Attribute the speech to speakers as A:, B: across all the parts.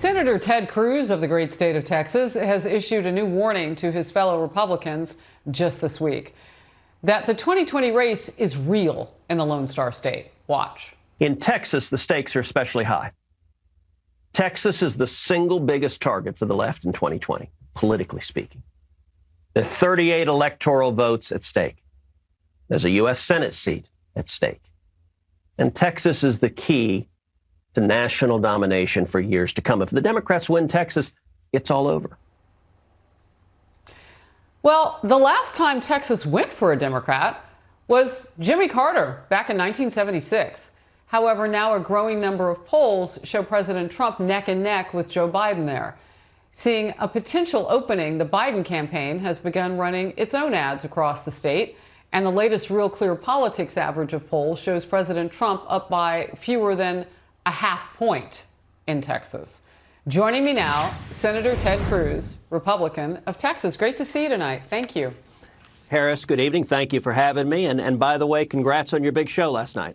A: Senator Ted Cruz of the great state of Texas has issued a new warning to his fellow Republicans just this week that the 2020 race is real in the Lone Star State. Watch.
B: In Texas, the stakes are especially high. Texas is the single biggest target for the left in 2020, politically speaking. There are 38 electoral votes at stake. There's a U.S. Senate seat at stake. And Texas is the key to national domination for years to come. If the Democrats win Texas, it's all over.
A: Well, the last time Texas went for a Democrat was Jimmy Carter back in 1976. However, now a growing number of polls show President Trump neck and neck with Joe Biden there. Seeing a potential opening, the Biden campaign has begun running its own ads across the state. And the latest Real Clear Politics average of polls shows President Trump up by fewer than a half point in Texas. Joining me now, Senator Ted Cruz, Republican of Texas. Great to see you tonight. Thank you.
B: Harris, good evening. Thank you for having me. And by the way, congrats on your big show last night.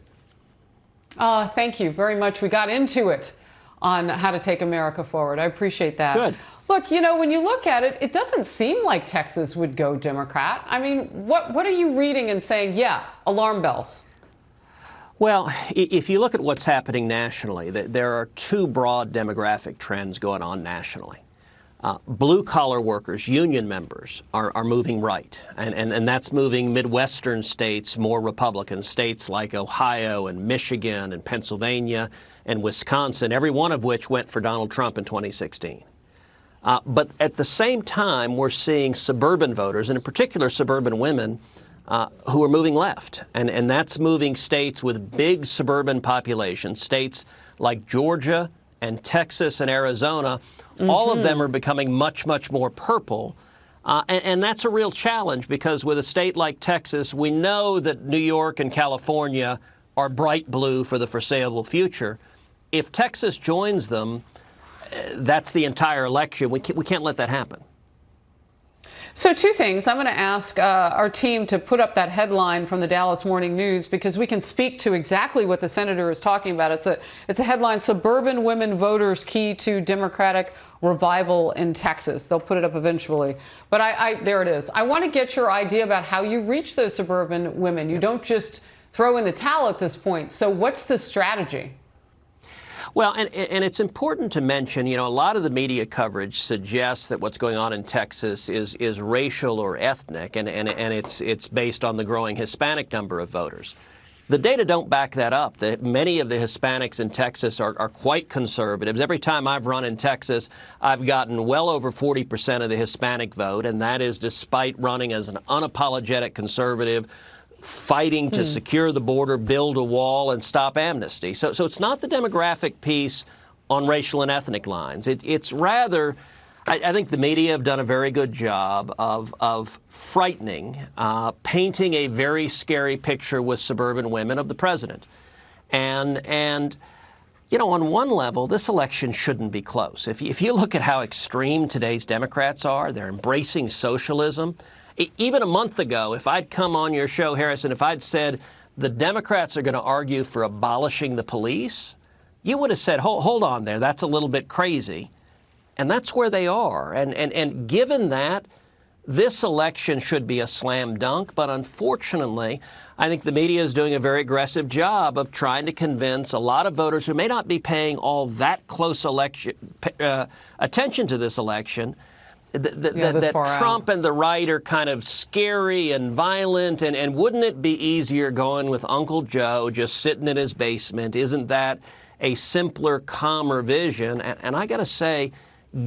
A: Thank you very much. We got into it on how to take America forward. I appreciate that.
B: Good.
A: Look, you know, when you look at it, it doesn't seem like Texas would go Democrat. I mean, what are you reading and saying, yeah, alarm bells?
B: Well, if you look at what's happening nationally, there are two broad demographic trends going on nationally. Blue-collar workers, union members, are moving right, and that's moving Midwestern states more Republican, states like Ohio and Michigan and Pennsylvania and Wisconsin, every one of which went for Donald Trump in 2016. But at the same time, we're seeing suburban voters, and in particular suburban women, who are moving left. And that's moving states with big suburban populations, states like Georgia and Texas and Arizona. All of them are becoming much, much more purple. And that's a real challenge because with a state like Texas, we know that New York and California are bright blue for the foreseeable future. If Texas joins them, that's the entire election. We can't let that happen.
A: So two things. I'm going to ask our team to put up that headline from the Dallas Morning News because we can speak to exactly what the senator is talking about. It's a headline, Suburban Women Voters Key to Democratic Revival in Texas. They'll put it up eventually. But there it is. I want to get your idea about how you reach those suburban women. You don't just throw in the towel at this point. So what's the strategy?
B: Well, and it's important to mention, you know, a lot of the media coverage suggests that what's going on in Texas is racial or ethnic, and it's based on the growing Hispanic number of voters. The data don't back that up. Many of the Hispanics in Texas are quite conservatives. Every time I've run in Texas, I've gotten well over 40% of the Hispanic vote, and that is despite running as an unapologetic conservative, fighting to secure the border, build a wall, and stop amnesty. So it's not the demographic piece on racial and ethnic lines. It's rather, I think the media have done a very good job of frightening, painting a very scary picture with suburban women of the president. And you know, on one level, this election shouldn't be close. If you look at how extreme today's Democrats are, they're embracing socialism. Even a month ago, if I'd come on your show, Harrison, if I'd said the Democrats are going to argue for abolishing the police, you would have said, hold on there, that's a little bit crazy. And that's where they are. And given that, this election should be a slam dunk. But unfortunately, I think the media is doing a very aggressive job of trying to convince a lot of voters who may not be paying all that close attention to this election that Trump and the right are kind of scary and violent, and wouldn't it be easier going with Uncle Joe just sitting in his basement? Isn't that a simpler, calmer vision? And I got to say,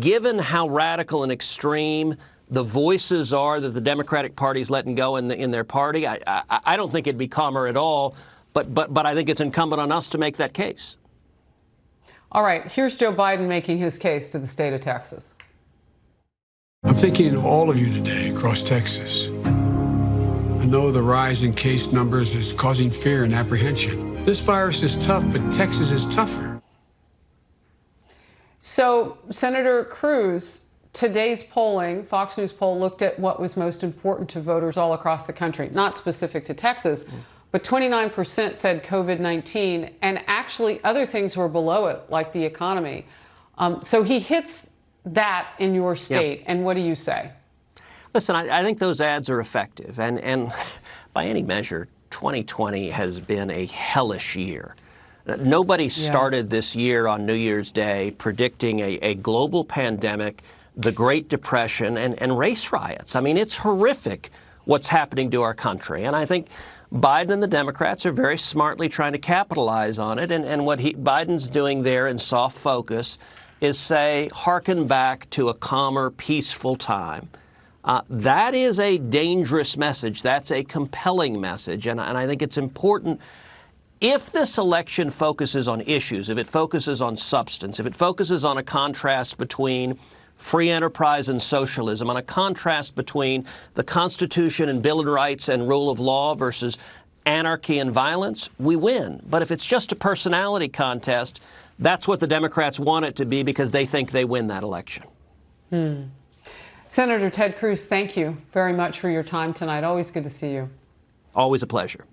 B: given how radical and extreme the voices are that the Democratic Party's letting go in their party, I don't think it'd be calmer at all. But I think it's incumbent on us to make that case.
A: All right, here's Joe Biden making his case to the state of Texas.
C: I'm thinking of all of you today across Texas. I know the rise in case numbers is causing fear and apprehension. This virus is tough, but Texas is tougher.
A: So, Senator Cruz, today's polling, Fox News poll, looked at what was most important to voters all across the country, not specific to Texas, but 29% said COVID-19, and actually other things were below it, like the economy. So he hits that in your state, and what do you say?
B: Listen, I think those ads are effective, and by any measure, 2020 has been a hellish year. Nobody started this year on New Year's Day predicting a global pandemic, the Great Depression, and race riots. I mean, it's horrific what's happening to our country, and I think Biden and the Democrats are very smartly trying to capitalize on it, and what Biden's doing there in soft focus is say, hearken back to a calmer, peaceful time. That is a dangerous message. That's a compelling message. And I think it's important, if this election focuses on issues, if it focuses on substance, if it focuses on a contrast between free enterprise and socialism, on a contrast between the Constitution and Bill of Rights and rule of law versus anarchy and violence, we win. But if it's just a personality contest, that's what the Democrats want it to be because they think they win that election.
A: Senator Ted Cruz, thank you very much for your time tonight. Always good to see you.
B: Always a pleasure.